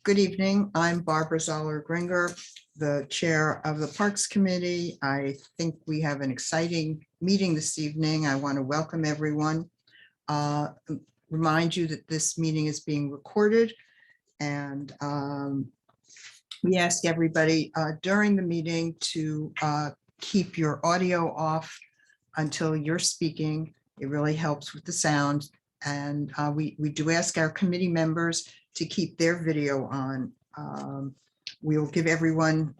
Good evening. I'm Barbara Zoller-Gringer, the chair of the Parks Committee. I think we have an exciting meeting this evening. I want to welcome everyone. Remind you that this meeting is being recorded, and we ask everybody during the meeting to keep your audio off until you're speaking. It really helps with the sound. And we do ask our committee members to keep their video on. We will give everyone,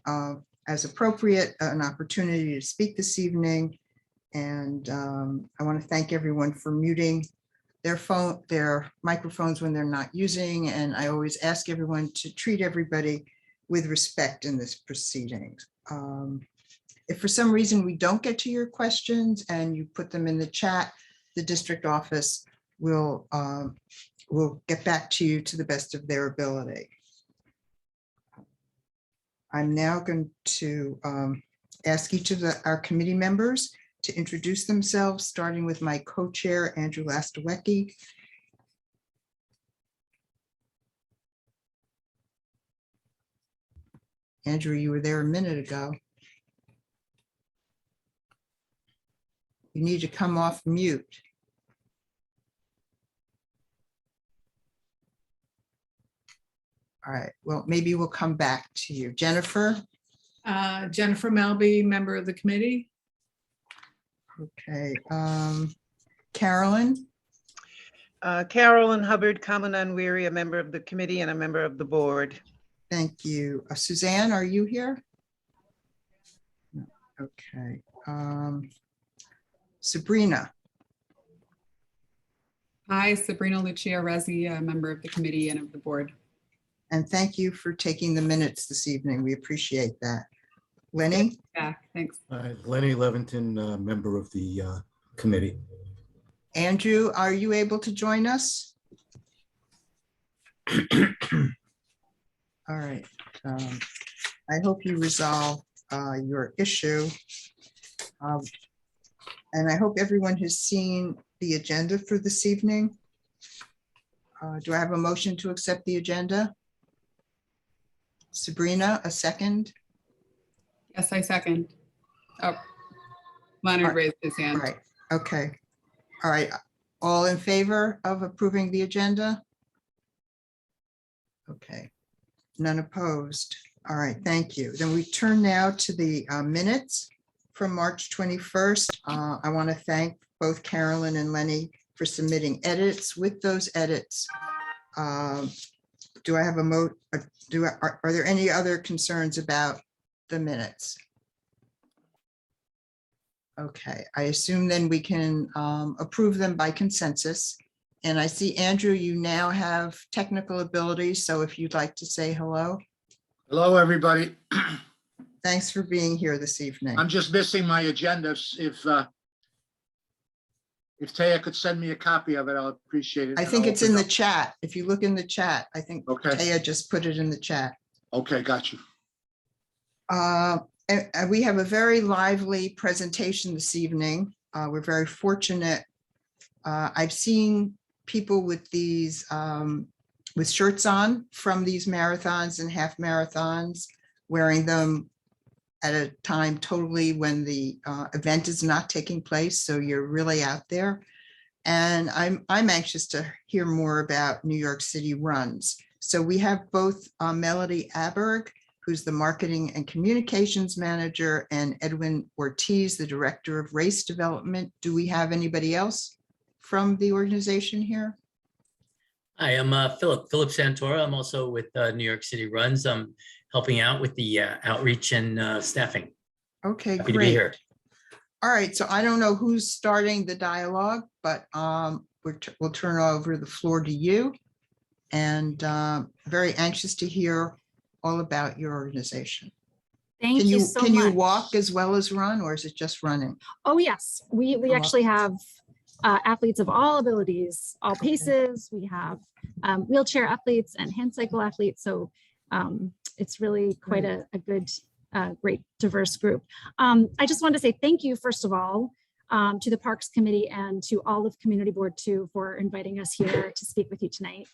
as appropriate, an opportunity to speak this evening. And I want to thank everyone for muting their microphones when they're not using. And I always ask everyone to treat everybody with respect in this proceedings. If for some reason we don't get to your questions and you put them in the chat, the district office will get back to you to the best of their ability. I'm now going to ask each of our committee members to introduce themselves, starting with my co-chair, Andrew Lastawecki. Andrew, you were there a minute ago. You need to come off mute. All right, well, maybe we'll come back to you. Jennifer? Jennifer Melby, member of the committee. Okay, Carolyn? Carolyn Hubbard, Common Unweary, a member of the committee and a member of the board. Thank you. Suzanne, are you here? No. Okay. Sabrina? Hi, Sabrina Lucia Resi, a member of the committee and of the board. And thank you for taking the minutes this evening. We appreciate that. Lenny? Yeah, thanks. Lenny Leventon, member of the committee. Andrew, are you able to join us? All right. I hope you resolve your issue. And I hope everyone has seen the agenda for this evening. Do I have a motion to accept the agenda? Sabrina, a second? Yes, I second. Oh, Leonard raised his hand. All right, okay. All right, all in favor of approving the agenda? Okay, none opposed. All right, thank you. Then we turn now to the minutes from March 21st. I want to thank both Carolyn and Lenny for submitting edits. With those edits, do I have are there any other concerns about the minutes? Okay, I assume then we can approve them by consensus. And I see, Andrew, you now have technical abilities. So if you'd like to say hello. Hello, everybody. Thanks for being here this evening. I'm just missing my agenda. If Taya could send me a copy of it, I'll appreciate it. I think it's in the chat. If you look in the chat, I think Okay. Taya just put it in the chat. Okay, got you. And we have a very lively presentation this evening. We're very fortunate. I've seen people with these with shirts on from these marathons and half marathons, wearing them at a time totally when the event is not taking place. So you're really out there. And I'm anxious to hear more about New York City Runs. So we have both Melody Aberg, who's the Marketing and Communications Manager, and Edwin Ortiz, the Director of Race Development. Do we have anybody else from the organization here? Hi, I'm Philip Santora. I'm also with New York City Runs. I'm helping out with the outreach and staffing. Okay, Happy to be great. here. All right, so I don't know who's starting the dialogue, but we'll turn over the floor to you. And very anxious to hear all about your organization. Thank you so much. Can you walk as well as run, or is it just running? Oh, yes. We actually have athletes of all abilities, all Okay. paces. We have wheelchair athletes and hand cycle athletes. So it's really quite a good, great diverse group. I just want to say thank you, first of all, to the Parks Committee and to all of Community Board 2 for inviting us here to speak with you tonight.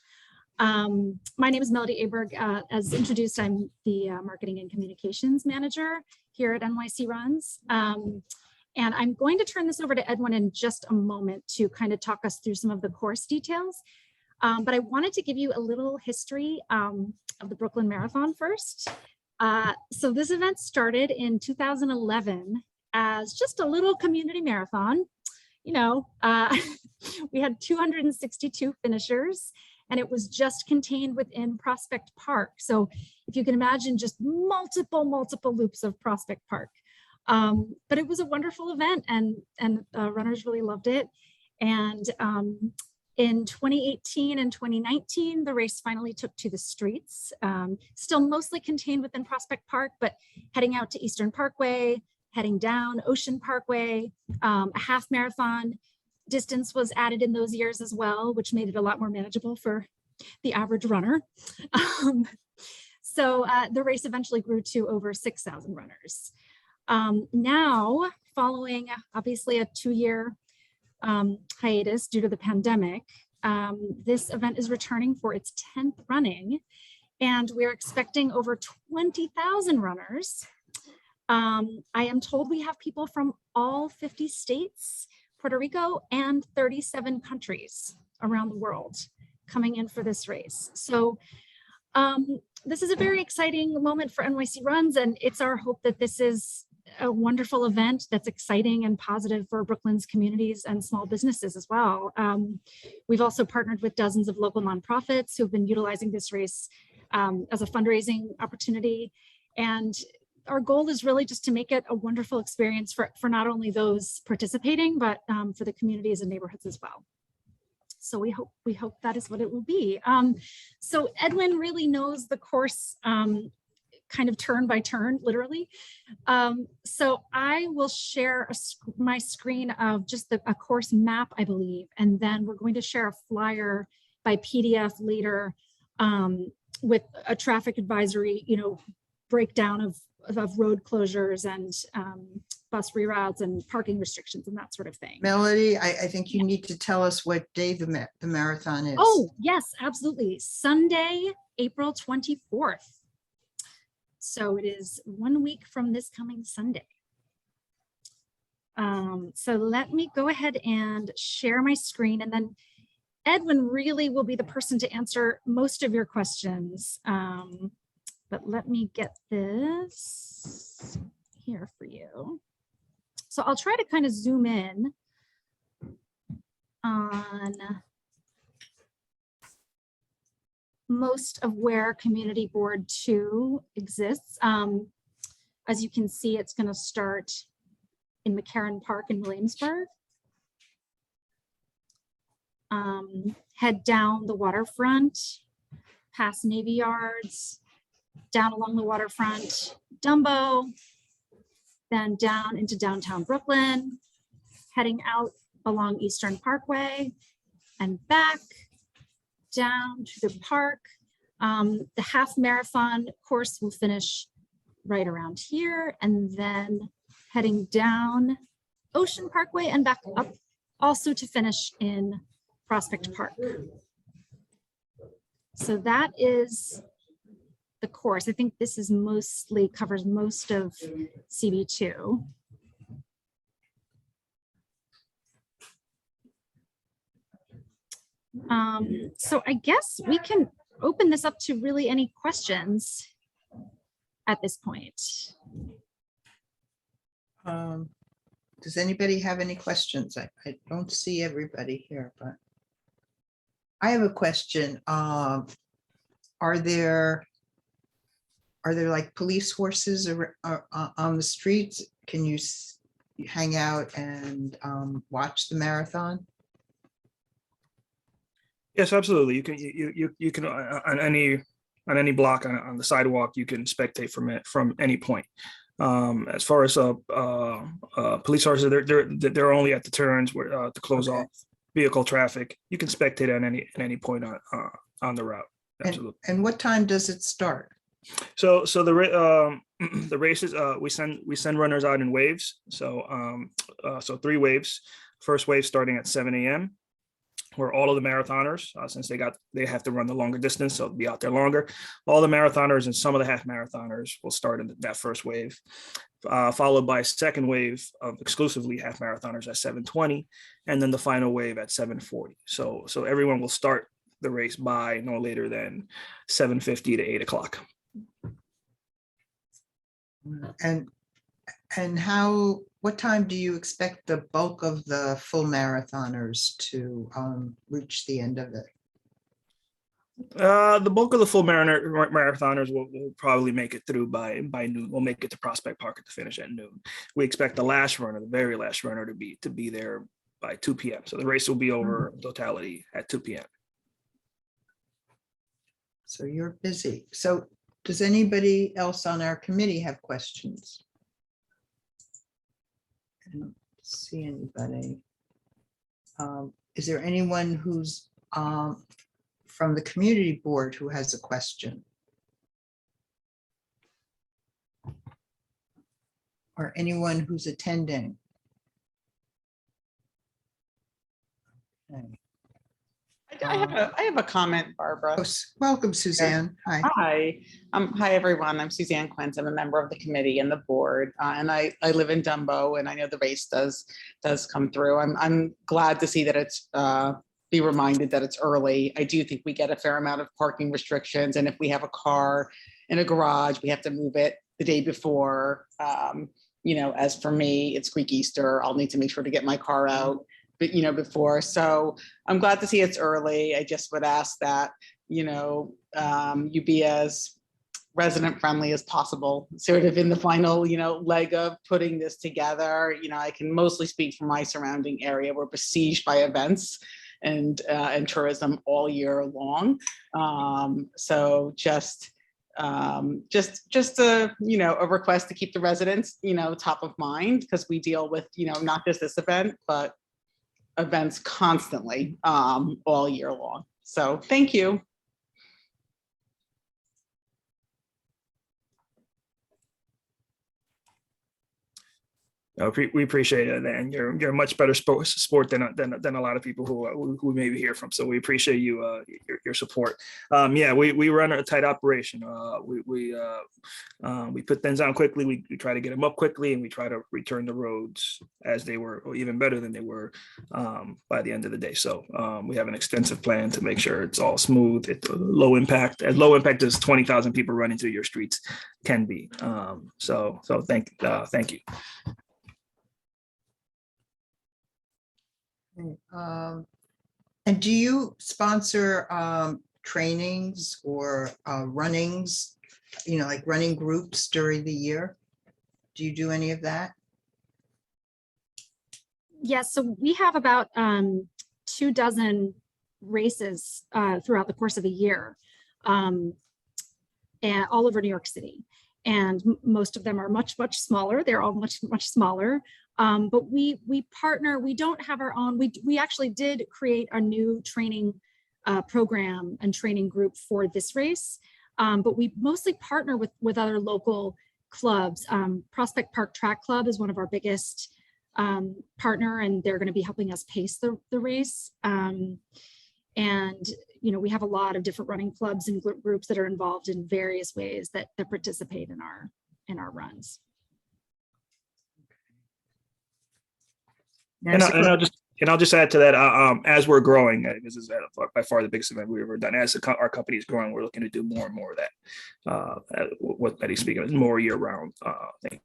My name is Melody Aberg. As introduced, I'm the Marketing and Communications Manager here at NYCRUNS. And I'm going to turn this over to Edwin in just a moment to kind of talk us through some of the course details. But I wanted to give you a little history of the Brooklyn Marathon first. So this event started in 2011 as just a little community marathon. You know, we had 262 finishers, and it was just contained within Prospect Park. So if you can imagine, just multiple loops of Prospect Park. But it was a wonderful event, and runners really loved it. And in 2018 and 2019, the race finally took to the streets, still mostly contained within Prospect Park, but heading out to Eastern Parkway, heading down Ocean Parkway, a half marathon distance was added in those years as well, which made it a lot more manageable for the average runner. So the race eventually grew to over 6,000 runners. Now, following obviously a 2-year hiatus due to the pandemic, this event is returning for its 10th running, and we're expecting over 20,000 runners. I am told we have people from all 50 states, Puerto Rico, and 37 countries around the world coming in for this race. So this is a very exciting moment for NYCRUNS, and it's our hope that this is a wonderful event that's exciting and positive for Brooklyn's communities and small businesses as well. We've also partnered with dozens of local nonprofits who have been utilizing this race as a fundraising opportunity. And our goal is really just to make it a wonderful experience for not only those participating, but for the communities and neighborhoods as well. So we hope that is what it will be. So Edwin really knows the course kind of turn by turn, literally. So I will share my screen of just a course map, I believe, and then we're going to share a flyer by PDF later with a traffic advisory, breakdown of road closures and bus reroutes and parking restrictions and that sort of thing. Melody, I think you need to tell us what day the marathon is. Oh, yes, absolutely. Sunday, April 24th. So it is 1 week from this coming Sunday. So let me go ahead and share my screen, and then Edwin really will be the person to answer most of your questions. But let me get this here for you. So I'll try to kind of zoom in on most of where Community Board 2 exists. As you can see, it's going to start in McKinney Park in Williamsburg. Head down the waterfront, past Navy Yards, down along the waterfront, Dumbo, then down into downtown Brooklyn, heading out along Eastern Parkway and back down to the park. The half marathon course will finish right around here, and then heading down Ocean Parkway and back up, also to finish in Prospect Park. So that is the course. I think this is mostly covers most of CB2. So I guess we can open this up to really any questions at this point. Does anybody have any questions? I don't see everybody here, but I have a question. Are there like police horses on the streets? Can you hang out and watch the marathon? Yes, absolutely. You can on any block on the sidewalk, you can spectate from any point. As far as police horses, they're only at the turns where to close off vehicle traffic. You can spectate at any point on the route. Absolutely. And what time does it start? So the races, we send runners out in waves. So 3 waves. First wave starting at 7 a.m. where all of the marathoners, since they have to run the longer distance, so they'll be out there longer. All the marathoners and some of the half marathoners will start in that first wave, followed by a second wave of exclusively half marathoners at 7:20, and then the final wave at 7:40. So everyone will start the race by no later than 7:50 to 8 o'clock. And what time do you expect the bulk of the full marathoners to reach the end of it? The bulk of the full marathoners will probably make it through by noon. We'll make it to Prospect Park at the finish at noon. We expect the very last runner to be there by 2 p.m. So the race will be over in totality at 2 p.m. So you're busy. So does anybody else on our committee have questions? I don't see anybody. Is there anyone who's from the community board who has a question? Or anyone who's attending? Okay. I have a comment, Barbara. Welcome, Suzanne. Hi. Hi. Hi, everyone. I'm Suzanne Quint. I'm a member of the committee and the board, and I live in Dumbo, and I know the race does come through. I'm glad to see that it's be reminded that it's early. I do think we get a fair amount of parking restrictions, and if we have a car in a garage, we have to move it the day before. As for me, it's Greek Easter. I'll need to make sure to get my car out before. So I'm glad to see it's early. I just would ask that, you be as resident friendly as possible, sort of in the final, leg of putting this together. I can mostly speak from my surrounding area. We're besieged by events and tourism all year long. So just a request to keep the residents, top of mind, because we deal with, not just this event, but events constantly all year long. So thank you. We appreciate it, and you're a much better sport than a lot of people who maybe hear from. So we appreciate your support. We run a tight operation. We put things down quickly. We try to get them up quickly, and we try to return the roads as they were, or even better than they were, by the end of the day. So we have an extensive plan to make sure it's all smooth, it's low impact, as low impact as 20,000 people running through your streets can be. So thank you. And do you sponsor trainings or runnings, like running groups during the year? Do you do any of that? Yes, so we have about 24 races throughout the course of a year, and all over New York City. And most of them are much smaller. They're all much smaller. But we partner. We don't have our own. We actually did create a new training program and training group for this race. But we mostly partner with other local clubs. Prospect Park Track Club is one of our biggest partner, and they're going to be helping us pace the race. And we have a lot of different running clubs and groups that are involved in various ways that participate in our runs. And I'll just add to that, as we're growing, this is by far the biggest event we've ever done. As our company is growing, we're looking to do more and more of that. What Betty's speaking of, more year-round thing.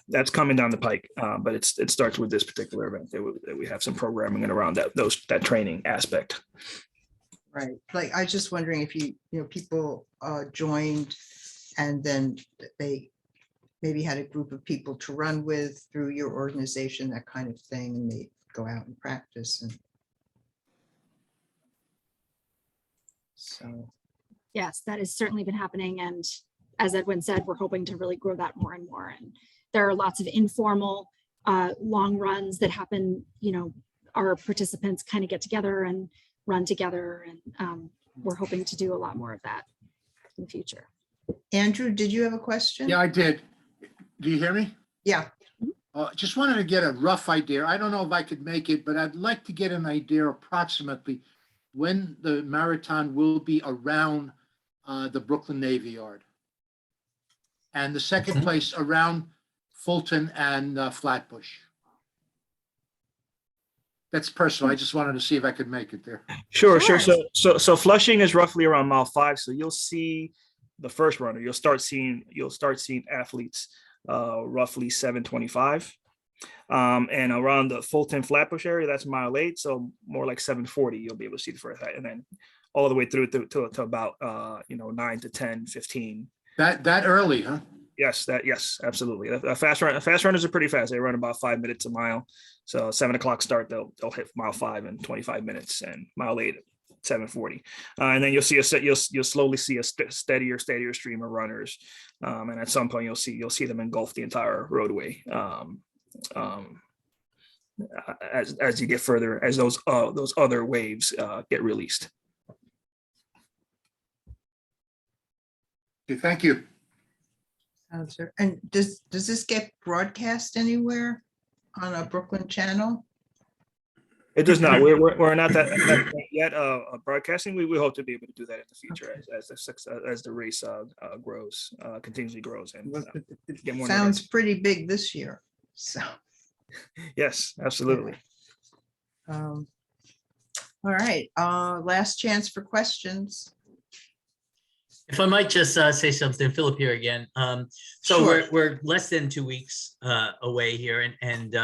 That's coming down the pike, but it starts with this particular event. That we have some programming and around that training aspect. Right. Like, I was just wondering if people joined, and then they maybe had a group of people to run with through your organization, that kind of thing, and they go out and practice. And so, yes, that has certainly been happening. And as Edwin said, we're hoping to really grow that more and more. And there are lots of informal long runs that happen. Our participants kind of get together and run together. And we're hoping to do a lot more of that in the future. Andrew, did you have a question? Yeah, I did. Do you hear me? Yeah, Just wanted to get a rough idea. I don't know if I could make it, but I'd like to get an idea approximately when the marathon will be around the Brooklyn Navy Yard. And the second place around Fulton and Flatbush. That's personal. I just wanted to see if I could make it there. Sure. Sure. So Flushing is roughly around mile 5. So you'll see the first runner. You'll start seeing athletes roughly 7:25. And around the Fulton Flatbush area, that's mile 8. So more like 7:40, you'll be able to see the first, and then all the way through to about 9 to 10, 15. That early, huh? Yes, absolutely. Fast runners are pretty fast. They run about 5 minutes a mile. So 7 o'clock start, they'll hit mile 5 in 25 minutes, and mile 8 at 7:40. And then you'll slowly see a steadier stream of runners. And at some point you'll see them engulf the entire roadway. As you get further, as those other waves get released. Okay, thank you. sounds good. And does this get broadcast anywhere on a Brooklyn channel? It does not. We're not that yet broadcasting. We hope to be able to do that in the future as the race grows, continually grows, and get more. Sounds pretty big this year, so. Yes, absolutely. All right, last chance for questions. If I might just say something, Philip here again. So Sure. we're less than 2 weeks away here, and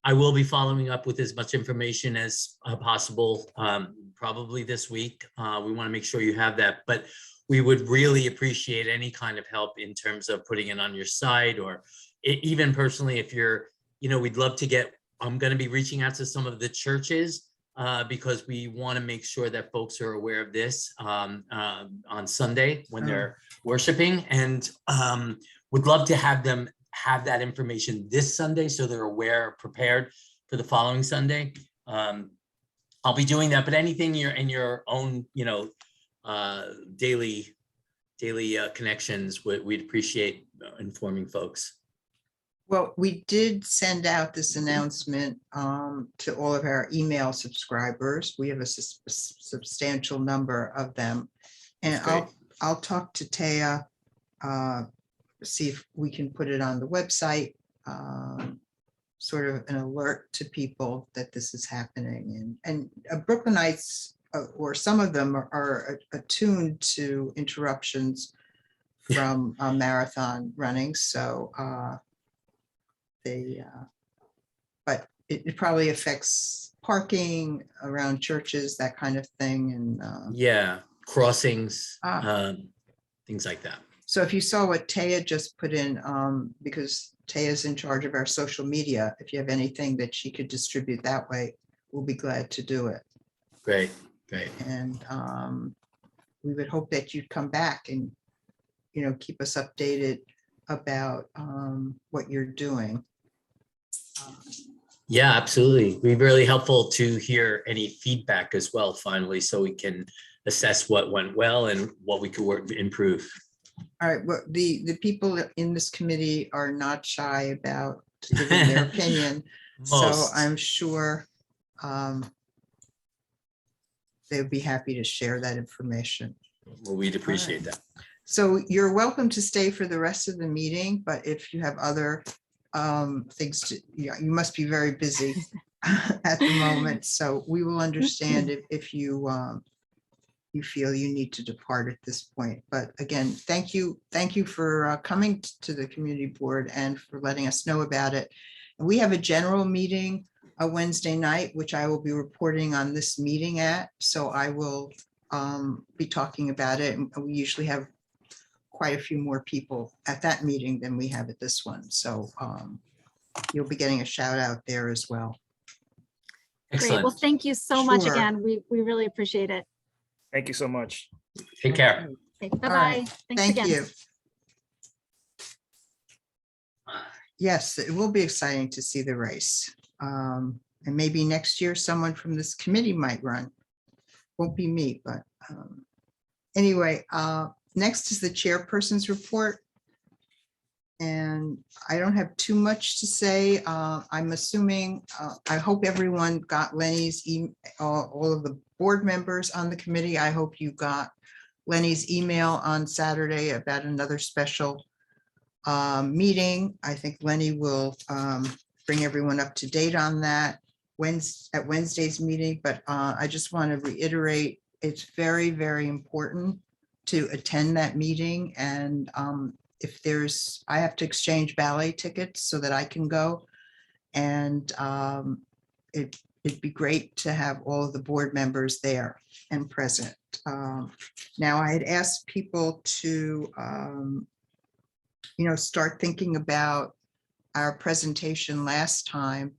I will be following up with as much information as possible, probably this week. We want to make sure you have that, but we would really appreciate any kind of help in terms of putting it on your site, or even personally, if you're, we'd love to get, I'm going to be reaching out to some of the churches because we want to make sure that folks are aware of this on Sunday when they're worshiping, and would love to have them have that information this Sunday so they're aware, prepared for the following Sunday. I'll be doing that, but anything in your own, daily connections, we'd appreciate informing folks. Well, we did send out this announcement to all of our email subscribers. We have a substantial number of them. And I'll talk to Taya, see if we can put it on the website, sort of an alert to people that this is happening. And Brooklynites, or some of them are attuned to interruptions from marathon running. So but it probably affects parking around churches, that kind of thing. And Yeah, crossings, things like that. so if you saw what Taya just put in, because Taya's in charge of our social media, if you have anything that she could distribute that way, we'll be glad to do it. Great. And we would hope that you'd come back and, keep us updated about what you're doing. Yeah, absolutely. It'd be really helpful to hear any feedback as well, finally, so we can assess what went well and what we could improve. All right, well, the people in this committee are not shy about giving their opinion, so Most. I'm sure they would be happy to share that information. Well, we'd appreciate that. So you're welcome to stay for the rest of the meeting, but if you have other things to, you must be very busy at the moment, so we will understand if you feel you need to depart at this point. But again, thank you for coming to the community board and for letting us know about it. And we have a general meeting a Wednesday night, which I will be reporting on this meeting at, so I will be talking about it. And we usually have quite a few more people at that meeting than we have at this one, so you'll be getting a shout out there as well. Great. Well, Excellent. thank you so much Sure. again. We really appreciate it. Thank you so much. Take care. Okay, right. bye-bye. Thanks Thank again. you. Yes, it will be exciting to see the race. And maybe next year, someone from this committee might run. Won't be me, but anyway, Next is the chairperson's report. And I don't have too much to say. I'm assuming, I hope everyone got Lenny's, all of the board members on the committee. I hope you got Lenny's email on Saturday about another special meeting. I think Lenny will bring everyone up to date on that at Wednesday's meeting. But I just want to reiterate, it's very, very important to attend that meeting. And if there's, I have to exchange ballet tickets so that I can go. And it'd be great to have all of the board members there and present. Now, I had asked people to, start thinking about our presentation last time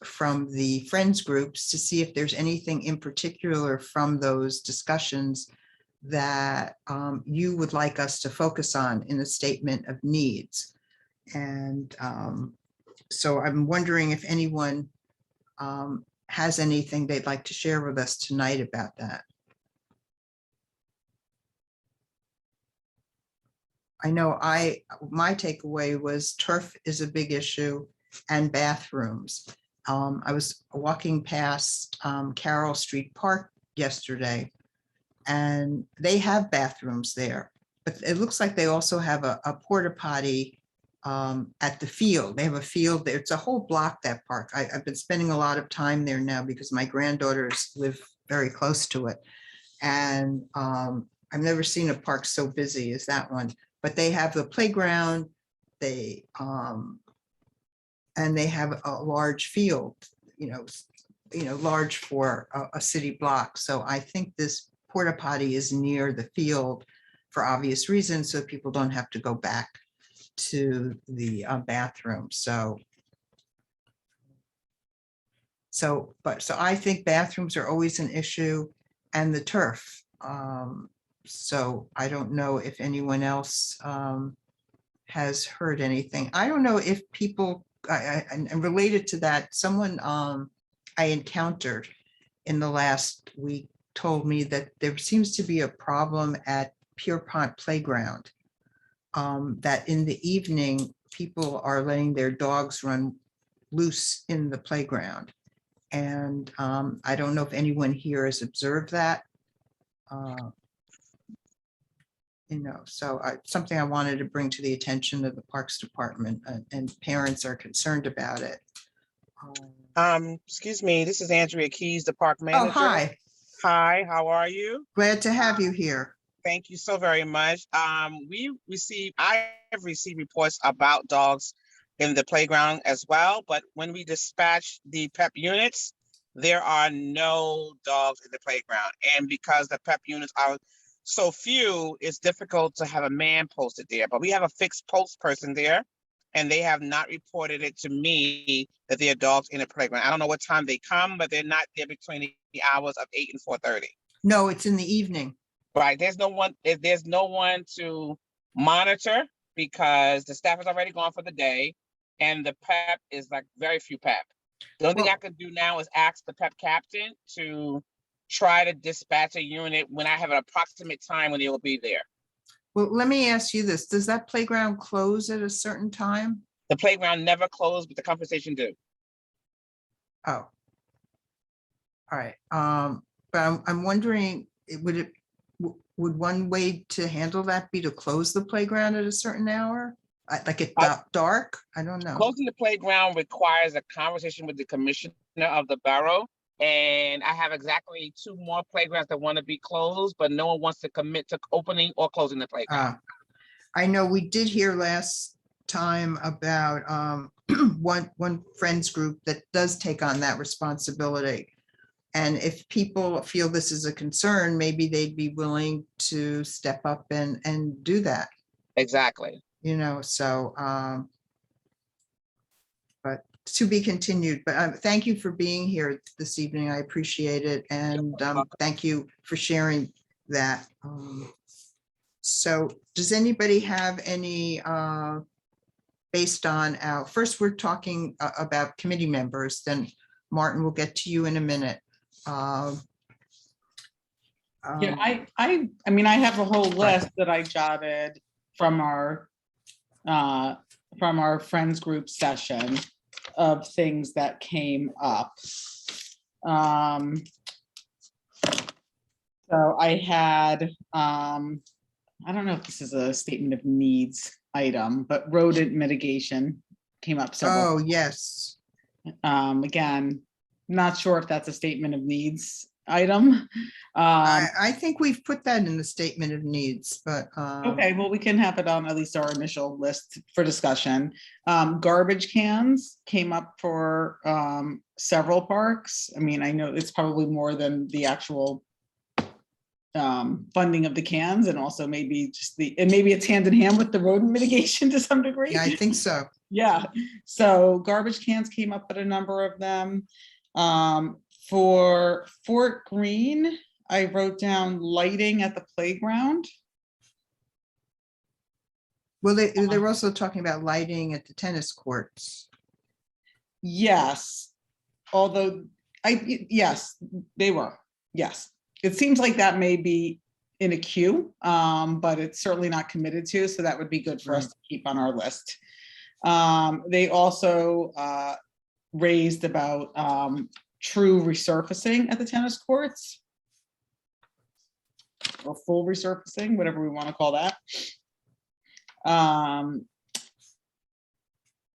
from the Friends groups to see if there's anything in particular from those discussions that you would like us to focus on in the statement of needs. And so I'm wondering if anyone has anything they'd like to share with us tonight about that. I know my takeaway was turf is a big issue and bathrooms. I was walking past Carroll Street Park yesterday, and they have bathrooms there, but it looks like they also have a porta potty at the field. They have a field there. It's a whole block, that park. I've been spending a lot of time there now because my granddaughters live very close to it. And I've never seen a park so busy as that one, but they have the playground, and they have a large field, large for a city block. So I think this porta potty is near the field for obvious reasons, so people don't have to go back to the bathroom. So I think bathrooms are always an issue, and the turf. So I don't know if anyone else has heard anything. I don't know if people, and related to that, someone I encountered in the last week told me that there seems to be a problem at Pierpont Playground, that in the evening, people are letting their dogs run loose in the playground. And I don't know if anyone here has observed that. So something I wanted to bring to the attention of the Parks Department, and parents are concerned about it. Excuse me, this is Andrea Keys, the park manager. Oh, hi. Hi, how are you? Glad to have you here. Thank you so very much. I have received reports about dogs in the playground as well, but when we dispatch the PEP units, there are no dogs in the playground. And because the PEP units are so few, it's difficult to have a man posted there, but we have a fixed post person there, and they have not reported it to me that there are dogs in the playground. I don't know what time they come, but they're not there between the hours of 8 and 4:30. No, it's in the evening. Right, there's no one to monitor because the staff is already gone for the day, and the PEP is like very few PEP. The only thing I could do now is ask the PEP captain to try to dispatch a unit when I have an approximate time when they will be there. Well, let me ask you this. Does that playground close at a certain time? The playground never closed, but the compensation do. Oh. All right. But I'm wondering, would one way to handle that be to close the playground at a certain hour? Like it got dark? I don't know. Closing the playground requires a conversation with the commissioner of the borough. And I have exactly 2 more playgrounds that want to be closed, but no one wants to commit to opening or closing the playground. I know we did hear last time about one friends group that does take on that responsibility. And if people feel this is a concern, maybe they'd be willing to step up and do that. Exactly. But to be continued. But thank you for being here this evening. I appreciate it. And thank you for sharing that. So does anybody have any, based on our, first we're talking about committee members, then Martin will get to you in a minute. Yeah, I mean, I have a whole list that I jotted from our friends group session of things that came up. So I had, I don't know if this is a statement of needs item, but rodent mitigation came up several. Oh, yes. Again, not sure if that's a statement of needs item. I think we've put that in the statement of needs, but. Okay, well, we can have it on at least our initial list for discussion. Garbage cans came up for several parks. I mean, I know it's probably more than the actual funding of the cans, and also maybe just and maybe it's hand in hand with the rodent mitigation to some degree. Yeah, I think so. Yeah, so garbage cans came up at a number of them. For Fort Greene, I wrote down lighting at the playground. Well, they were also talking about lighting at the tennis courts. Yes, although yes, they were. Yes, it seems like that may be in a queue, but it's certainly not committed to, so that would be good for us to keep on our list. They also raised about true resurfacing at the tennis courts, or full resurfacing, whatever we want to call that.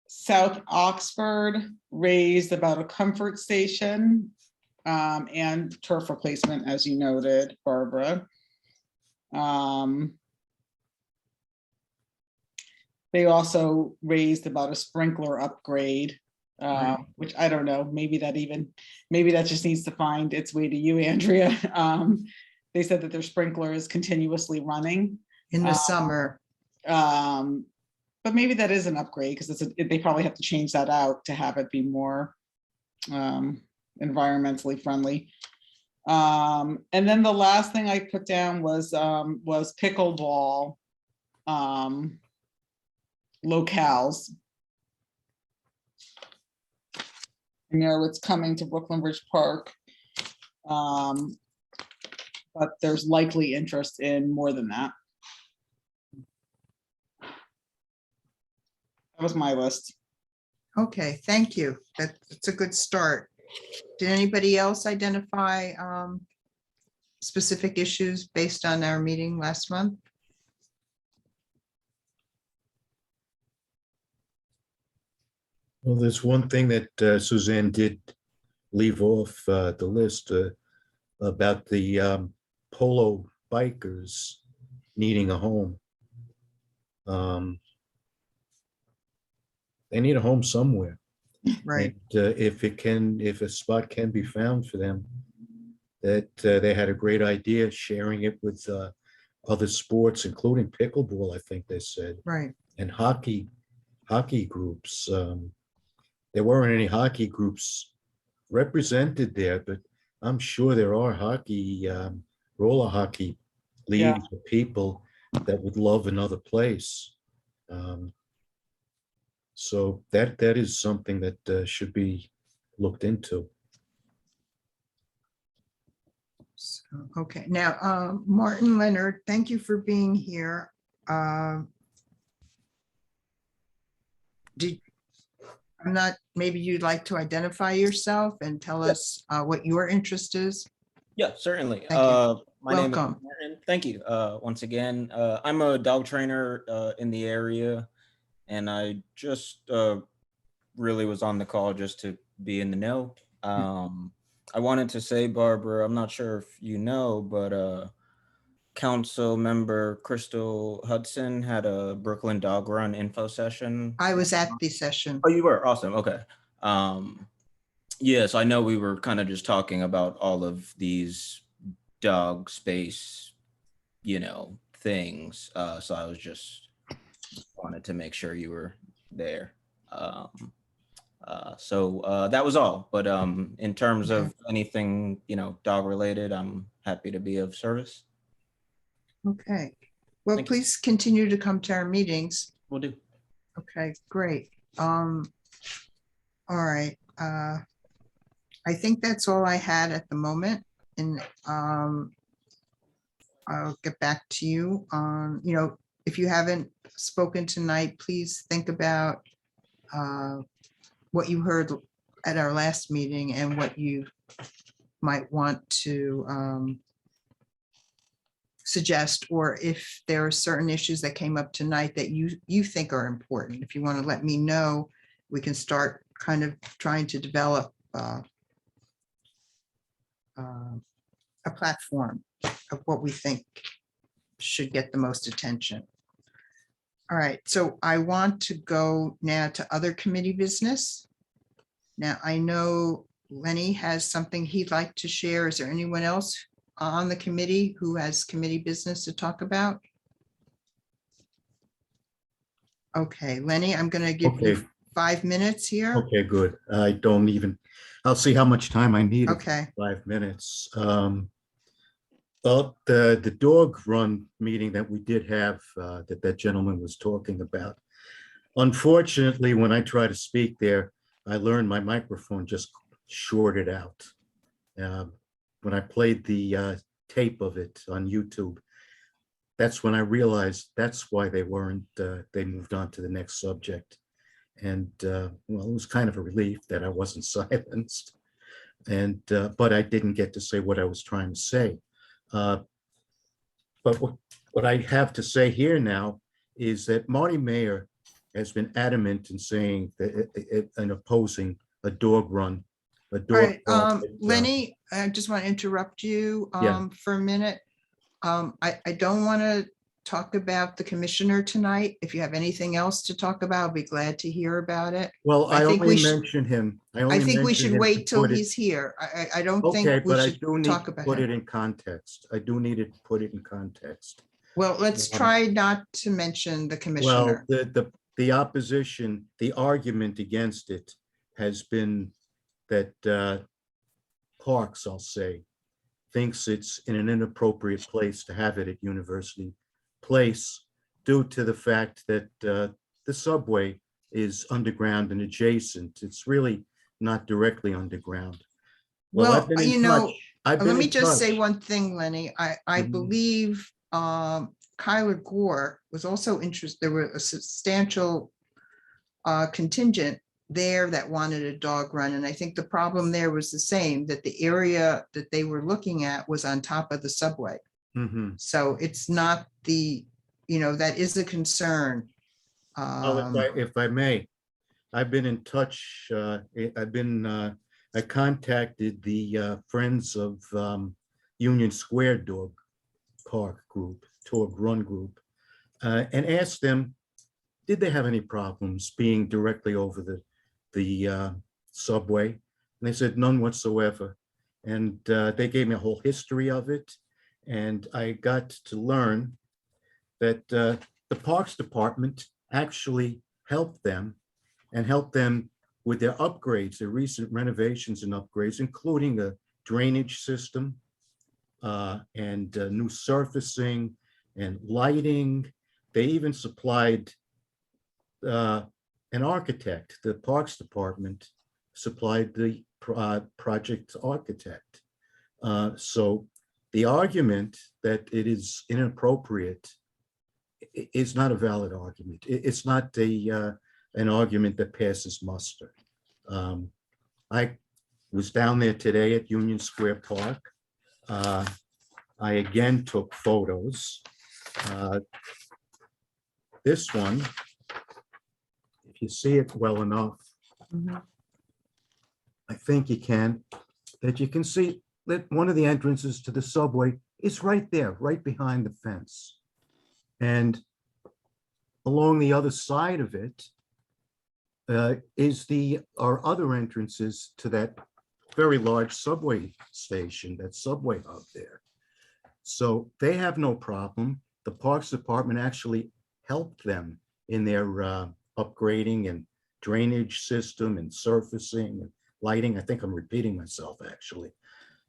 South Oxford raised about a comfort station and turf replacement, as you noted, Barbara. They also raised about a sprinkler upgrade, which I don't know, maybe that just needs to find its way to you, Andrea. They said that their sprinkler is continuously running In the summer. But maybe that is an upgrade, because they probably have to change that out to have it be more environmentally friendly. And then the last thing I put down was pickleball locales. I know it's coming to Brooklyn Bridge Park, but there's likely interest in more than that. That was my list. Okay, thank you. That's a good start. Did anybody else identify specific issues based on our meeting last month? Well, there's one thing that Suzanne did leave off the list about the polo bikers needing a home. They need a home somewhere. Right. And if a spot can be found for them, that they had a great idea sharing it with other sports, including pickleball, I think they said, Right. and hockey groups. There weren't any hockey groups represented there, but I'm sure there are roller hockey leagues of people that would love another place. So that is something that should be looked into. So, okay, now, Martin Leonard, thank you for being here. Maybe you'd like to identify yourself and tell us what your interest is? Yeah, certainly. Thank you. My name is Welcome. Martin. Thank you. Once again, I'm a dog trainer in the area, and I just really was on the call just to be in the know. I wanted to say, Barbara, I'm not sure if you know, but Council Member Crystal Hudson had a Brooklyn Dog Run info session. I was at the session. Oh, you were? Awesome. Okay. Yes, I know we were kind of just talking about all of these dog space, things. So I was just wanted to make sure you were there. So that was all. But in terms of anything, dog related, I'm happy to be of service. Okay. Well, Thank you. please continue to come to our meetings. Will do. Okay, great. All right. I think that's all I had at the moment. And I'll get back to you on, if you haven't spoken tonight, please think about what you heard at our last meeting and what you might want to suggest, or if there are certain issues that came up tonight that you think are important. If you want to let me know, we can start kind of trying to develop a platform of what we think should get the most attention. All right, so I want to go now to other committee business. Now, I know Lenny has something he'd like to share. Is there anyone else on the committee who has committee business to talk about? Okay, Lenny, I'm going to give Okay. you 5 minutes here. Okay, good. I'll see how much time I need. Okay. 5 minutes. Well, the dog run meeting that we did have, that gentleman was talking about. Unfortunately, when I try to speak there, I learned my microphone just shorted out. When I played the tape of it on YouTube, that's when I realized that's why they moved on to the next subject. And well, it was kind of a relief that I wasn't silenced. And but I didn't get to say what I was trying to say. But what I have to say here now is that Marty Mayer has been adamant in saying that in opposing a dog run. All right, Lenny, I just want to interrupt you Yeah. for a minute. I don't want to talk about the commissioner tonight. If you have anything else to talk about, I'll be glad to hear about it. Well, I I think only we should- mentioned him. I think we should wait till put it- he's here. I don't Okay, think we but I should do need talk to about put it him. in context. I do need to put it in context. Well, let's try not to mention the Well, commissioner. the opposition, the argument against it has been that Parks, I'll say, thinks it's in an inappropriate place to have it at University Place due to the fact that the subway is underground and adjacent. It's really not directly underground. Well, I've been in touch. I've let been me in just say touch. one thing, Lenny. I Mhm. believe Kyler Gore was also interested. There were a substantial contingent there that wanted a dog run. And I think the problem there was the same, that the area that they were looking at was on top of the subway. Mhm. So it's not that is a concern. Well, if I may, I've been in touch. I contacted the Friends of Union Square Dog Park Group, Dog Run Group, and asked them, did they have any problems being directly over the subway? And they said none whatsoever. And they gave me a whole history of it. And I got to learn that the Parks Department actually helped them with their upgrades, their recent renovations and upgrades, including a drainage system and new surfacing and lighting. They even supplied an architect. The Parks Department supplied the project architect. So the argument that it is inappropriate is not a valid argument. It's not an argument that passes muster. I was down there today at Union Square Park. I again took photos. This one, if you see it well enough, I think you can, that you can see that one of the entrances to the subway is right there, right behind the fence. And along the other side of it are other entrances to that very large subway station, that subway hub there. So they have no problem. The Parks Department actually helped them in their upgrading and drainage system and surfacing and lighting. I think I'm repeating myself actually,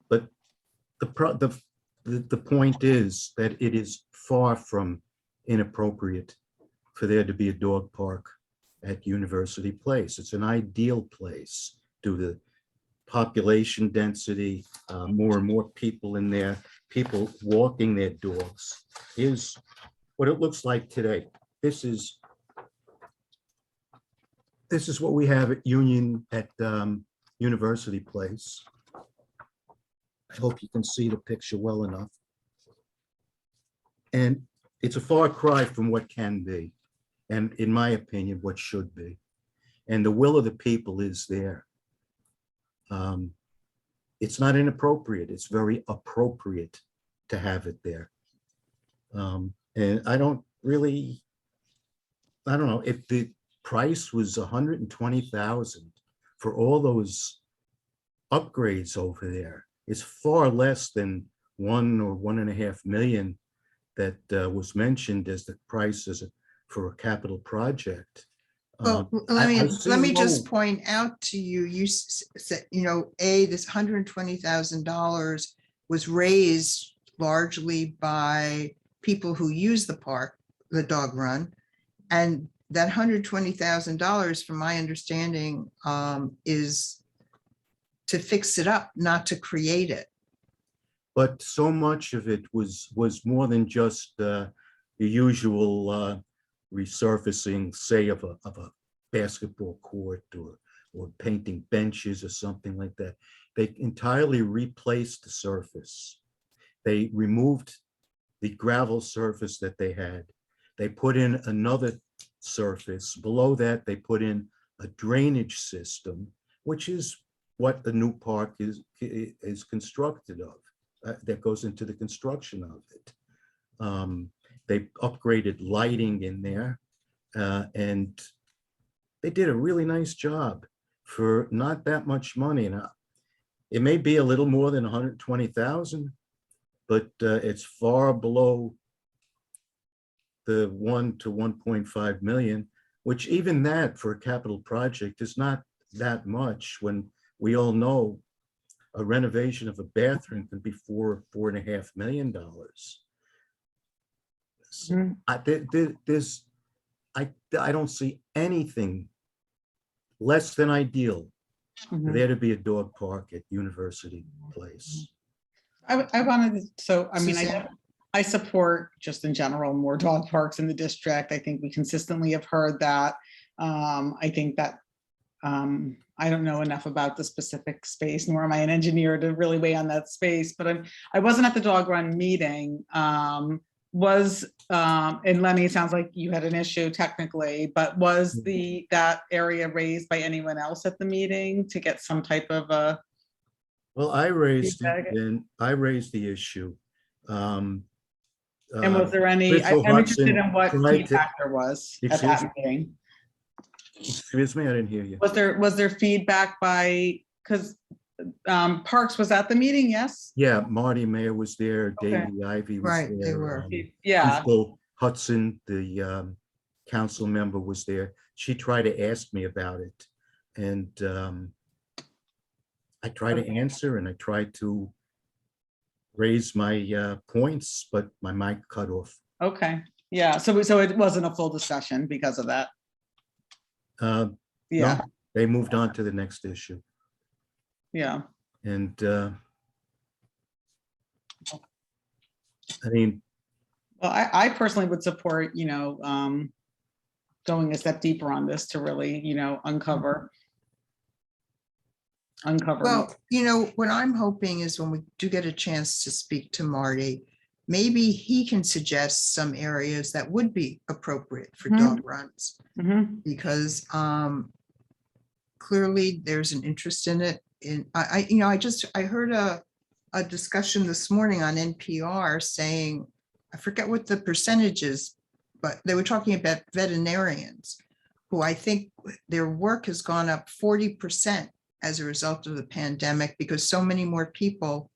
but the point is that it is far from inappropriate for there to be a dog park at University Place. It's an ideal place due to population density, more and more people in there. people walking their dogs. Here's what it looks like today. This is what we have at University Place. I hope you can see the picture well enough. And it's a far cry from what can be, and in my opinion, what should be. And the will of the people is there. It's not inappropriate. It's very appropriate to have it there. And I don't know, if the price was 120,000 for all those upgrades over there, it's far less than 1 or 1.5 million that was mentioned as the price for a capital project. Well, let me just point out to you, you said, this $120,000 was raised largely by people who use the park, the dog run. And that $120,000, from my understanding, is to fix it up, not to create it. But so much of it was more than just the usual resurfacing, say, of a basketball court or painting benches or something like that. They entirely replaced the surface. They removed the gravel surface that they had. They put in another surface. Below that, they put in a drainage system, which is what the new park is constructed of. That goes into the construction of it. They upgraded lighting in there, and they did a really nice job for not that much money. Now, it may be a little more than 120,000, but it's far below the 1 to 1.5 million, which even that for a capital project is not that much, when we all know a renovation of a bathroom can be $4.5 million. I don't see anything less than ideal for there to be a dog park at University Place. I wanted to, Suzanne? I support just in general more dog parks in the district. I think we consistently have heard that. I think that I don't know enough about the specific space, nor am I an engineer to really weigh on that space, but I wasn't at the dog run meeting. And Lenny, it sounds like you had an issue technically, but was that area raised by anyone else at the meeting to get some type of a? Well, I raised it, and I raised the issue. And was there any, Crystal I'm interested Hudson in what tried to- feedback there was at Excuse that meeting. Excuse me, I didn't hear you. Was there feedback by, because Parks was at the meeting, yes? Yeah, Marty Mayer was there, Okay. Davey Ivy was Right, they there. were. Yeah, Crystal Hudson, the council member, was there. She tried to ask me about it, and I tried to answer, and I tried to raise my points, but my mic cut off. okay, yeah, so it wasn't a full discussion because of that, yeah, No, they moved on to the next issue, yeah. and I mean, Well, I personally would support, going a step deeper on this to really, uncover. Well, what I'm hoping is when we do get a chance to speak to Marty, maybe he can suggest some areas that would be appropriate for dog runs, Mhm. because clearly there's an interest in it. And I heard a discussion this morning on NPR saying, I forget what the percentage is, but they were talking about veterinarians who I think their work has gone up 40% as a result of the pandemic, because so many more people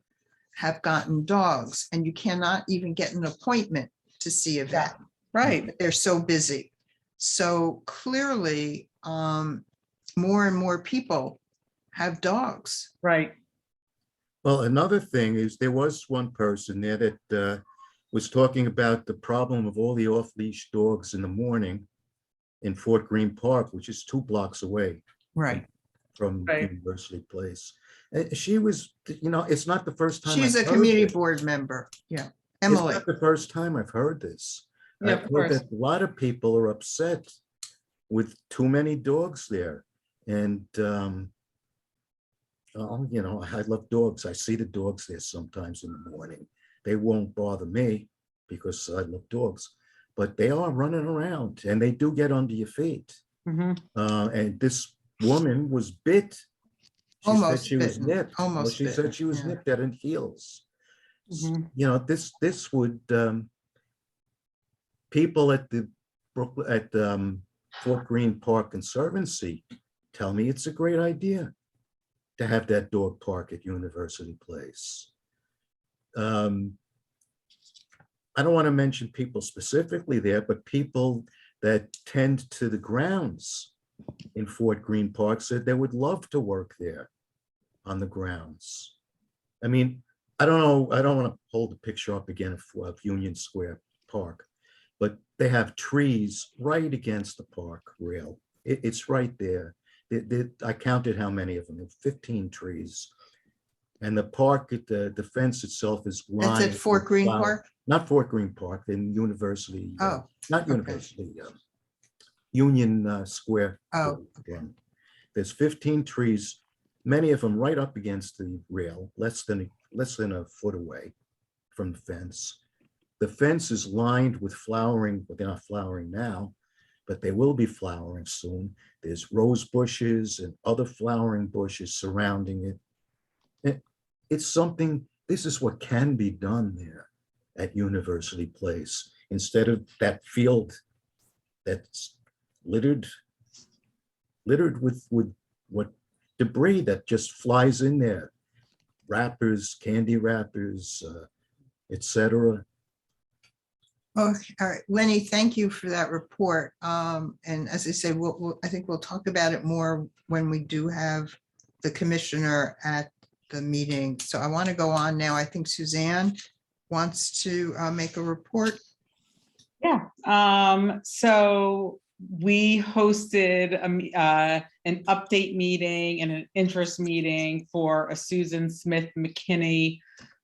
have gotten dogs, and you cannot even get an appointment to see a vet. Right, They're so busy. So clearly, more and more people have dogs. right, well, another thing is there was one person there that was talking about the problem of all the off-leash dogs in the morning in Fort Greene Park, which is 2 blocks away Right. from Right. University Place. She was, it's not the first time. She's a I've heard community this. board member. Yeah. It's Emily. not the first time I've heard this. Yeah, I've of heard course. that a lot of people are upset with too many dogs there. And, I love dogs. I see the dogs there sometimes in the morning. They won't bother me because I love dogs, but they are running around and they do get under your feet. Mhm. And this woman was bit. She said Almost she was bitten, nipped. Well, almost she bitten, said she was yeah. nipped at her heels. Mhm. This would, people at the Fort Greene Park Conservancy tell me it's a great idea to have that dog park at University Place. I don't want to mention people specifically there, but people that tend to the grounds in Fort Greene Park said they would love to work there on the grounds. I mean, I don't know, I don't want to hold the picture up again of Union Square Park, but they have trees right against the park rail. It's right there. I counted how many of them, 15 trees. And the park, the fence itself is lined. That's at Fort with Greene flowers. Park? Not Fort Greene Park, in University. Oh, Not okay. University, Union Square. Oh, Again. There's 15 trees, many of them right up against the rail, less than a foot away from the fence. The fence is lined with flowering, but they're not flowering now, but they will be flowering soon. There's rose bushes and other flowering bushes surrounding it. It's something, this is what can be done there at University Place, instead of that field that's littered with what debris that just flies in there, wrappers, candy wrappers, etc. Oh, all right, Lenny, thank you for that report. And as I say, I think we'll talk about it more when we do have the commissioner at the meeting. So I want to go on now. I think Suzanne wants to make a report. Yeah, so we hosted an update meeting and an interest meeting for a Susan Smith McKinney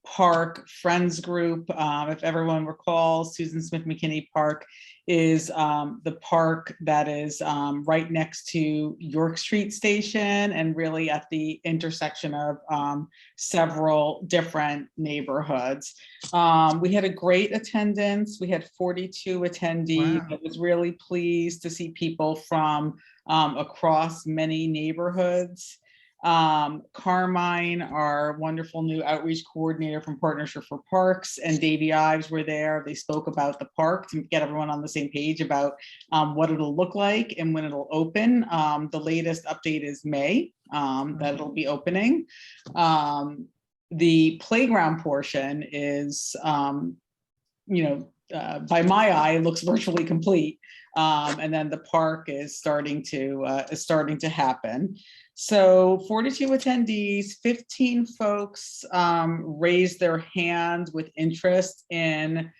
Park Friends Group. If everyone recalls, Susan Smith McKinney Park is the park that is right next to York Street Station and really at the intersection of several different neighborhoods. We had a great attendance. We had 42 attendees. Wow. I was really pleased to see people from across many neighborhoods. Carmine, our wonderful new outreach coordinator from Partnership for Parks, and Davey Ives were there. They spoke about the park to get everyone on the same page about what it'll look like and when it'll open. The latest update is May, that it'll be opening. The playground portion is, by my eye, it looks virtually complete. And then the park is starting to happen. So 42 attendees, 15 folks raised their hand with interest in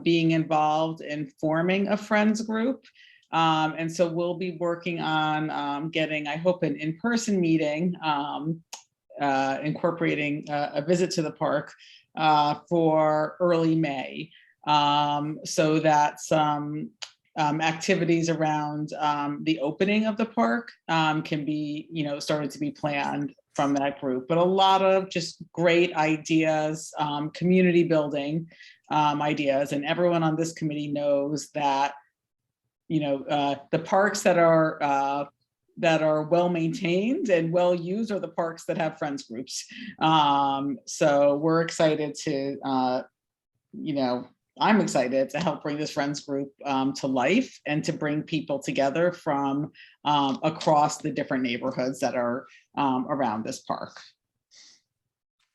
being involved in forming a friends group. And so we'll be working on getting, I hope, an in-person meeting, incorporating a visit to the park for early May, so that some activities around the opening of the park can be, started to be planned from that group. But a lot of just great ideas, community building ideas, and everyone on this committee knows that, the parks that are well maintained and well used are the parks that have friends groups. So we're excited to, I'm excited to help bring this friends group to life and to bring people together from across the different neighborhoods that are around this park.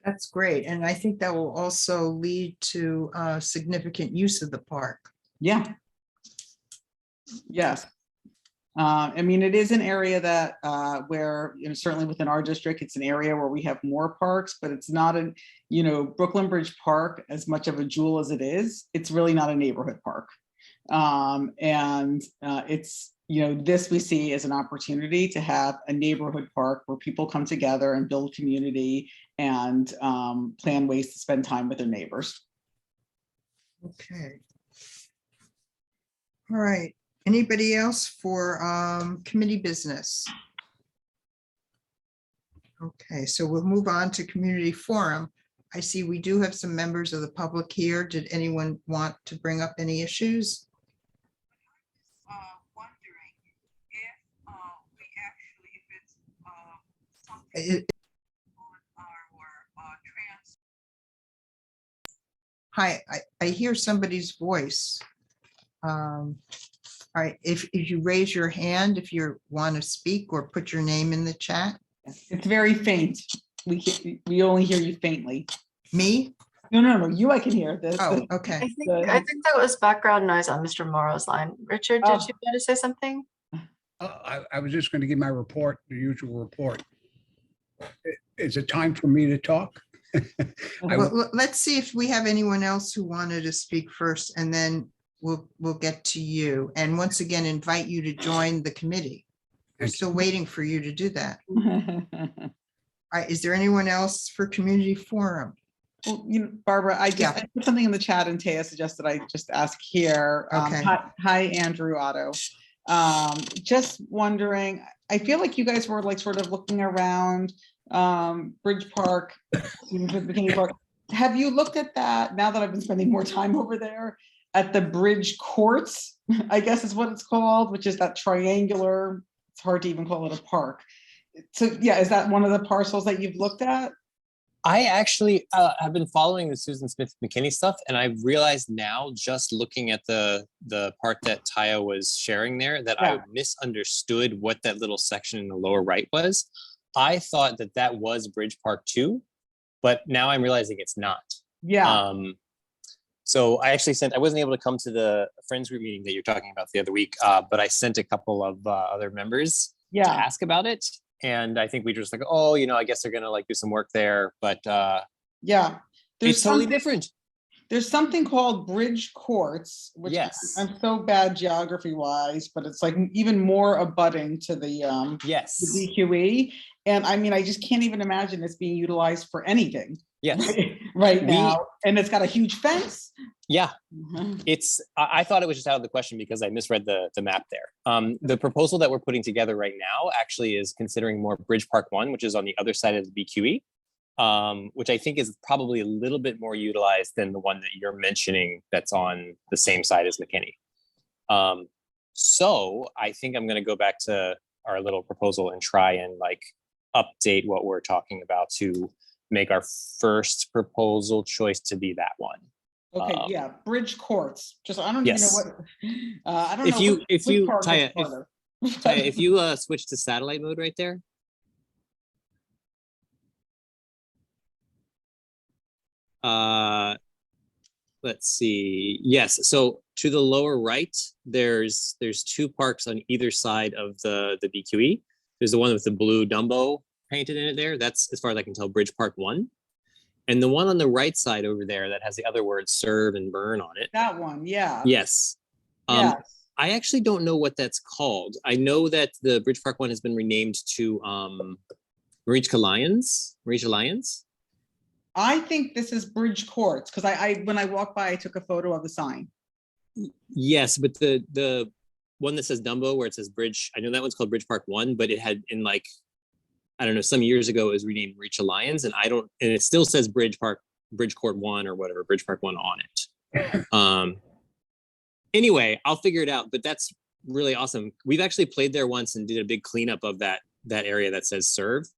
That's great. And I think that will also lead to significant use of the park. Yeah. Yes. It is an area that where, certainly within our district, it's an area where we have more parks, but it's not Brooklyn Bridge Park, as much of a jewel as it is, it's really not a neighborhood park. It's this we see as an opportunity to have a neighborhood park where people come together and build community and plan ways to spend time with their neighbors. Okay. All right. Anybody else for committee business? Okay, so we'll move on to community forum. I see we do have some members of the public here. Did anyone want to bring up any issues? Hi, I hear somebody's voice. All right, if you raise your hand, if you want to speak or put your name in the chat. It's very faint. We only hear you faintly. Me? No, you I can hear this. Oh, okay. I think that was background noise on Mr. Morrow's line. Richard, did you want to say something? I was just going to give my report, the usual report. Is it time for me to talk? Well, let's see if we have anyone else who wanted to speak first, and then we'll get to you. And once again, invite you to join the committee. We're still waiting for you to do that. All right, is there anyone else for community forum? Well, Barbara, I put something in the chat and Taya suggested I just ask here. Okay. Hi, Andrew Otto. Just wondering, I feel like you guys were like sort of looking around Bridge Park, McKinney Park. Have you looked at that now that I've been spending more time over there at the Bridge Courts, I guess is what it's called, which is that triangular, it's hard to even call it a park. So yeah, is that one of the parcels that you've looked at? I actually have been following the Susan Smith McKinney stuff, and I realized now, just looking at the part that Taya was sharing there, that I misunderstood what that little section in the lower right was. I thought that was Bridge Park 2, but now I'm realizing it's not. Yeah. So I actually I wasn't able to come to the Friends group meeting that you're talking about the other week, but I sent a couple of other members to ask about it. And I think we just like, oh, I guess they're gonna do some work there, but it's totally different. There's something called Bridge Courts, which I'm so bad geography wise, but it's like even more abutting to the the BQE. And I mean, I just can't even imagine it's being utilized for anything. Yes. Right now. And it's got a huge fence. Yeah. I thought it was just out of the question because I misread the map there. The proposal that we're putting together right now actually is considering more Bridge Park 1, which is on the other side of the BQE, which I think is probably a little bit more utilized than the one that you're mentioning that's on the same side as McKinney. So I think I'm going to go back to our little proposal and try and update what we're talking about to make our first proposal choice to be that one. Okay, Bridge Courts. Just I don't even know what. I don't know. Taya, if you switch to satellite mode right there. Let's see. Yes. So to the lower right, there's two parks on either side of the BQE. There's the one with the blue Dumbo painted in it there. That's, as far as I can tell, Bridge Park 1. And the one on the right side over there that has the other words serve and burn on it. That one, yeah. Yes. I actually don't know what that's called. I know that the Bridge Park 1 has been renamed to Marichka Lions. I think this is Bridge Courts because I when I walked by, I took a photo of the sign. Yes, but the one that says Dumbo where it says Bridge, I know that one's called Bridge Park 1, but it had in I don't know, some years ago it was renamed Reach Alliance, and it still says Bridge Court 1 or whatever, Bridge Park 1 on it. Anyway, I'll figure it out, but that's really awesome. We've actually played there once and did a big cleanup of that area that says serve.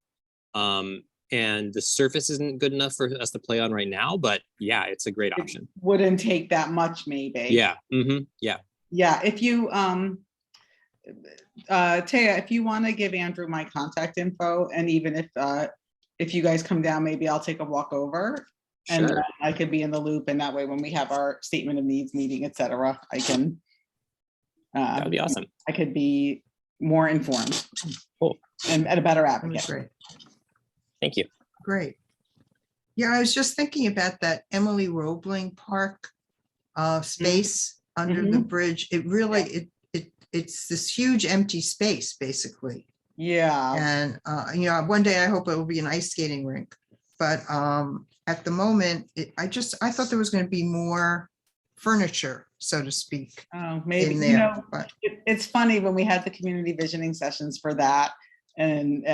And the surface isn't good enough for us to play on right now, but yeah, it's a great option. It wouldn't take that much maybe. Yeah. Mm-hmm. Yeah. Yeah. If you, Taya, if you want to give Andrew my contact info, and even if you guys come down, maybe I'll take a walk over and I could be in the loop. And that way, when we have our statement of needs meeting, et cetera, I can. That would be awesome. I could be more informed. Cool. And a better advocate. Great. Thank you. Great. Yeah, I was just thinking about that Emily Roebling Park space under the bridge. It really, it's this huge empty space, basically. Yeah. And, one day I hope it will be an ice skating rink. But at the moment, I thought there was going to be more furniture, so to speak. Oh, maybe, in there, but it's funny when we had the community visioning sessions for that and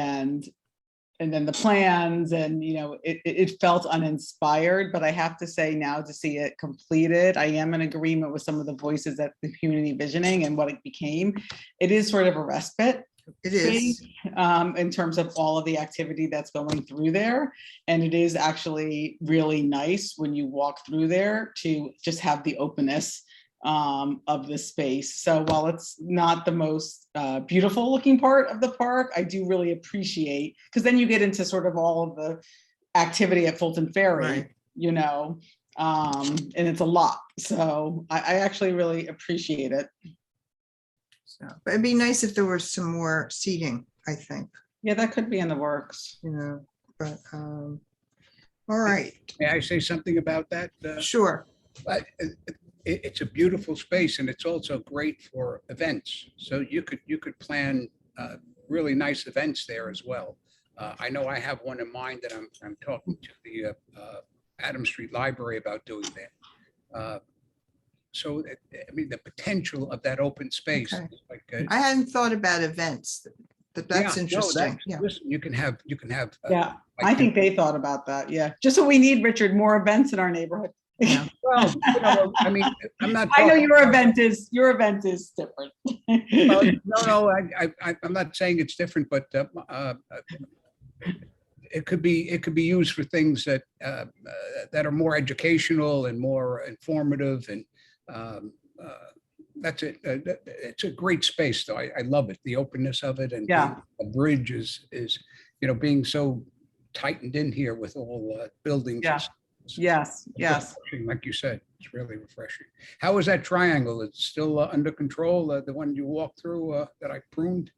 then the plans and, it felt uninspired, but I have to say now to see it completed, I am in agreement with some of the voices at the community visioning and what it became. It is sort of a respite. It is. In terms of all of the activity that's going through there. And it is actually really nice when you walk through there to just have the openness of the space. So while it's not the most beautiful looking part of the park, I do really appreciate, because then you get into sort of all of the activity at Fulton Ferry, Right. And it's a lot. So I actually really appreciate it. So, but it'd be nice if there was some more seating, I think, Yeah, that could be in the works. but, all right, May I say something about that? sure. But it's a beautiful space and it's also great for events. So you could plan really nice events there as well. I know I have one in mind that I'm talking to the Adams Street Library about doing that. So, the potential of that open space. Okay. is like, I hadn't thought about events, but that's yeah, no, interesting. Yeah. Listen, you can have. Yeah, like I think they thought about that. Yeah, just what we need, Richard, more events in our neighborhood. Yeah. Well, I'm not. I know talking your about- event is different. No, I'm not saying it's different, but it could be used for things that that are more educational and more informative, and that's it. It's a great space, though. I love it, the openness of it, and Yeah. the bridge is being so tightened in here with all buildings. Yeah. Yes, yes. Refreshing, like you said, it's really refreshing. How is that triangle? It's still under control, the one you walked through that I pruned?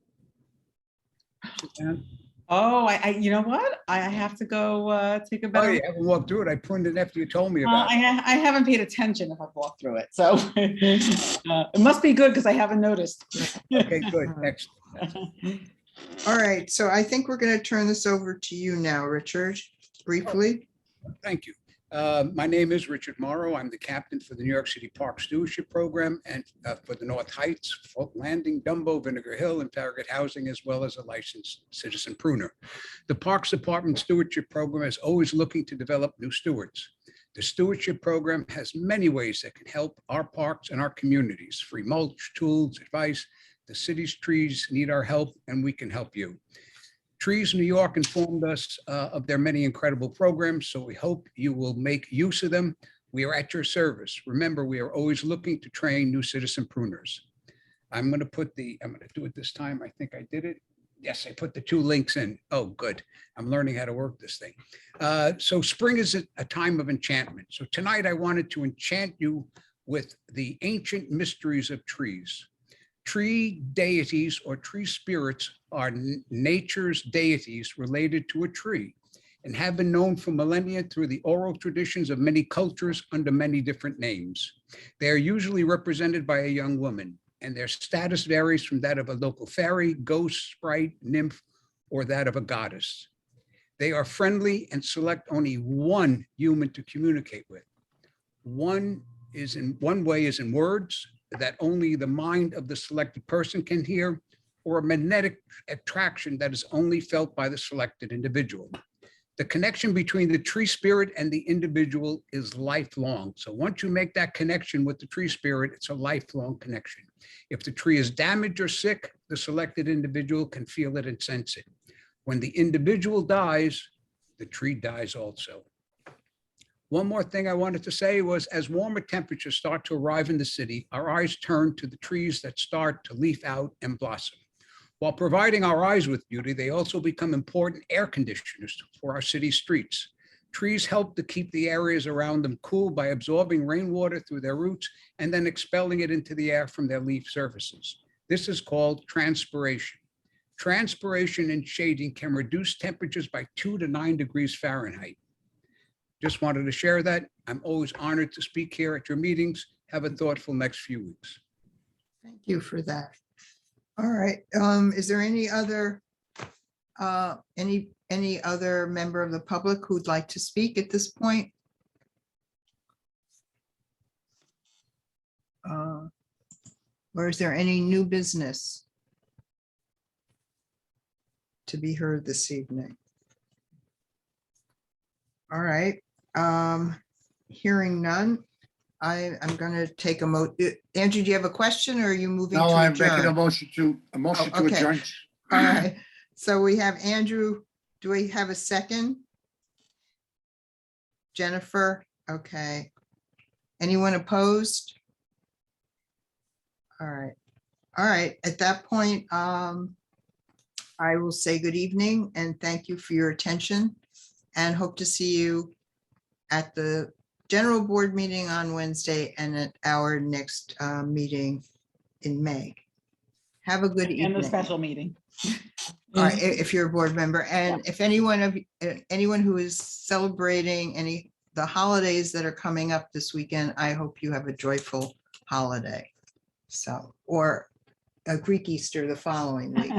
Suzanne? Oh, I you know what? I have to go take a Oh, better. you haven't walked through it. I pruned it after you told me about it. I haven't paid attention if I've walked through it, so it must be good because I haven't noticed. Okay, good, excellent. All right, so I think we're going to turn this over to you now, Richard, briefly. Thank you. My name is Richard Morrow. I'm the captain for the New York City Park Stewardship Program and for the North Heights, Fulton Landing, Dumbo, Vinegar Hill, and Farragut Housing, as well as a licensed citizen pruner. The Parks Department Stewardship Program is always looking to develop new stewards. The Stewardship Program has many ways that can help our parks and our communities. Free mulch, tools, advice. The city's trees need our help, and we can help you. Trees New York informed us of their many incredible programs, so we hope you will make use of them. We are at your service. Remember, we are always looking to train new citizen pruners. I'm going to do it this time. I think I did it. Yes, I put the 2 links in. Oh, good. I'm learning how to work this thing. So spring is a time of enchantment. So tonight I wanted to enchant you with the ancient mysteries of trees. Tree deities or tree spirits are nature's deities related to a tree and have been known for millennia through the oral traditions of many cultures under many different names. They are usually represented by a young woman, and their status varies from that of a local fairy, ghost, sprite, nymph, or that of a goddess. They are friendly and select only one human to communicate with. One way is in words that only the mind of the selected person can hear, or a magnetic attraction that is only felt by the selected individual. The connection between the tree spirit and the individual is lifelong. So once you make that connection with the tree spirit, it's a lifelong connection. If the tree is damaged or sick, the selected individual can feel it and sense it. When the individual dies, the tree dies also. One more thing I wanted to say was, as warmer temperatures start to arrive in the city, our eyes turn to the trees that start to leaf out and blossom. While providing our eyes with beauty, they also become important air conditioners for our city streets. Trees help to keep the areas around them cool by absorbing rainwater through their roots and then expelling it into the air from their leaf surfaces. This is called transpiration. Transpiration and shading can reduce temperatures by 2 to 9 degrees Fahrenheit. Just wanted to share that. I'm always honored to speak here at your meetings. Have a thoughtful next few weeks. Thank you for that. All right, is there any other, any other member of the public who'd like to speak at this point? Or is there any new business to be heard this evening? All right, hearing none, I'm gonna take Andrew, do you have a question or are you moving No, to I'm making a adjourn? motion to Oh, okay. adjourn. All right, so we have Andrew, do we have a second? Jennifer, okay. Anyone opposed? All right, at that point, I will say good evening and thank you for your attention and hope to see you at the general board meeting on Wednesday and at our next meeting in May. Have a good evening. And the special meeting. All right, if you're a board member, and if anyone who is celebrating the holidays that are coming up this weekend, I hope you have a joyful holiday. So, or a Greek Easter the following week.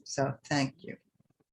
So, thank you.